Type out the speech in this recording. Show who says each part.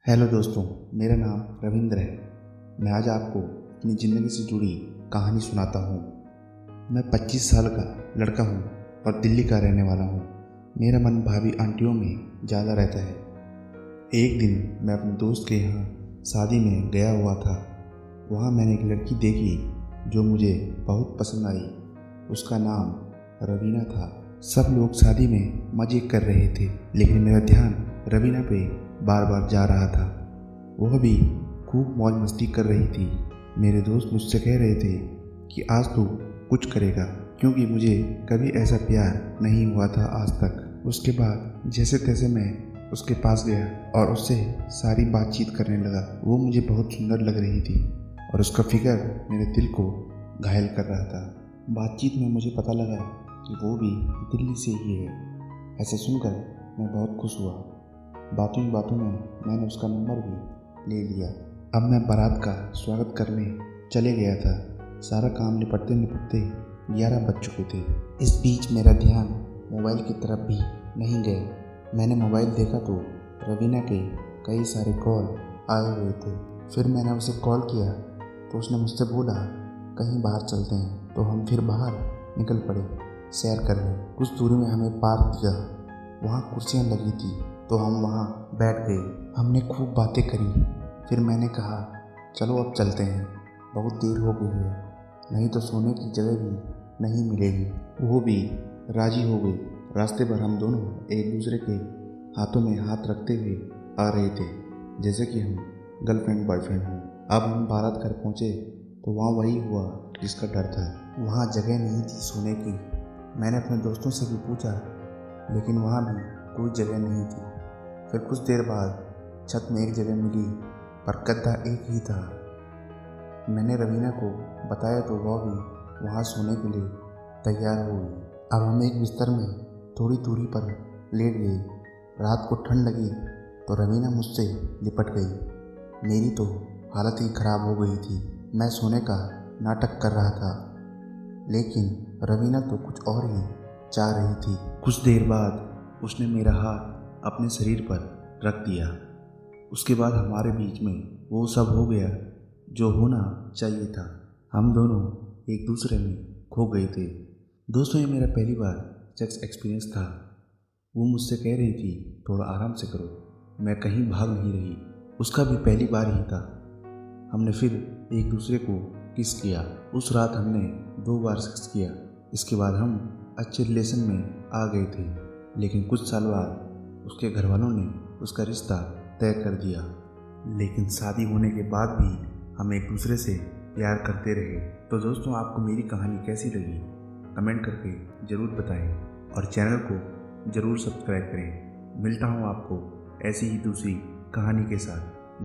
Speaker 1: Hello दोस्तों, मेरा नाम रविंद्र है। मैं आज आपको अपनी ज़िंदगी से जुड़ी कहानी सुनाता हूँ। मैं 25 साल का लड़का हूँ और दिल्ली का रहने वाला हूँ। मेरा मन भाभी आंटियों में ज़्यादा रहता है। एक दिन मैं अपने दोस्त के यहाँ शादी में गया हुआ था। वहाँ मैंने एक लड़की देखी जो मुझे बहुत पसंद आई। उसका नाम रवीना था। सब लोग शादी में मज़े कर रहे थे, लेकिन मेरा ध्यान रवीना पे बार बार जा रहा था। वह भी खूब मौज मस्ती कर रही थी। मेरे दोस्त मुझसे कह रहे थे कि आज तू कुछ करेगा, क्योंकि मुझे कभी ऐसा प्यार नहीं हुआ था आज तक। उसके बाद जैसे तैसे मैं उसके पास गया और उससे सारी बातचीत करने लगा। वो मुझे बहुत सुंदर लग रही थी और उसका फिगर मेरे दिल को घायल कर रहा था। बातचीत में मुझे पता लगा कि वो भी दिल्ली से ही है। ऐसा सुनकर मैं बहुत खुश हुआ। बातों ही बातों में मैंने उसका नंबर भी ले लिया। अब मैं बारात का स्वागत करने चले गया था। सारा काम निपटते निपटते 11 बज चुके थे। इस बीच मेरा ध्यान मोबाइल की तरफ भी नहीं गया। मैंने मोबाइल देखा तो रवीना के कई सारे कॉल आए हुए थे। फिर मैंने उसे कॉल किया तो उसने मुझसे बोला कहीं बाहर चलते हैं। तो हम फिर बाहर निकल पड़े सैर करने। कुछ दूरी में हमें पार्क दिखा। वहाँ कुर्सियाँ लगी थी तो हम वहाँ बैठ गए। हमने खूब बातें करी। फिर मैंने कहा चलो अब चलते हैं, बहुत देर हो गई है, नहीं तो सोने की जगह भी नहीं मिलेगी। वो भी राजी हो गई। रास्ते भर हम दोनों एक दूसरे के हाथों में हाथ रखते हुए आ रहे थे, जैसे कि हम गर्लफ्रेंड बॉयफ्रेंड हों। अब हम बारात घर पहुँचे तो वहाँ वही हुआ जिसका डर था। वहाँ जगह नहीं थी सोने की। मैंने अपने दोस्तों से भी पूछा, लेकिन वहाँ भी कोई जगह नहीं थी। फिर कुछ देर बाद छत में एक जगह मिली, पर गद्दा एक ही था। मैंने रवीना को बताया तो वह भी वहाँ सोने के लिए तैयार हो गई। अब हम एक बिस्तर में थोड़ी दूरी पर लेट गए। रात को ठंड लगी तो रवीना मुझसे लिपट गई। मेरी तो हालत ही खराब हो गई थी। मैं सोने का नाटक कर रहा था, लेकिन रवीना तो कुछ और ही चाह रही थी। कुछ देर बाद उसने मेरा हाथ अपने शरीर पर रख दिया। उसके बाद हमारे बीच में वो सब हो गया जो होना चाहिए था। हम दोनों एक दूसरे में खो गए थे। दोस्तों, ये मेरा पहली बार सेक्स एक्सपीरियंस था। वो मुझसे कह रही थी थोड़ा आराम से करो। मैं कहीं भाग नहीं रही। उसका भी पहली बार ही था। हमने फिर एक दूसरे को किस किया। उस रात हमने 2 बार सेक्स किया। इसके बाद हम अच्छे रिलेशन में आ गए थे, लेकिन कुछ साल बाद उसके घर वालों ने उसका रिश्ता तय कर दिया। लेकिन शादी होने के बाद भी हम एक दूसरे से प्यार करते रहे। तो दोस्तों, आपको मेरी कहानी कैसी लगी कमेंट करके ज़रूर बताएं और चैनल को ज़रूर सब्सक्राइब करें। मिलता हूँ आपको ऐसी ही दूसरी कहानी के साथ।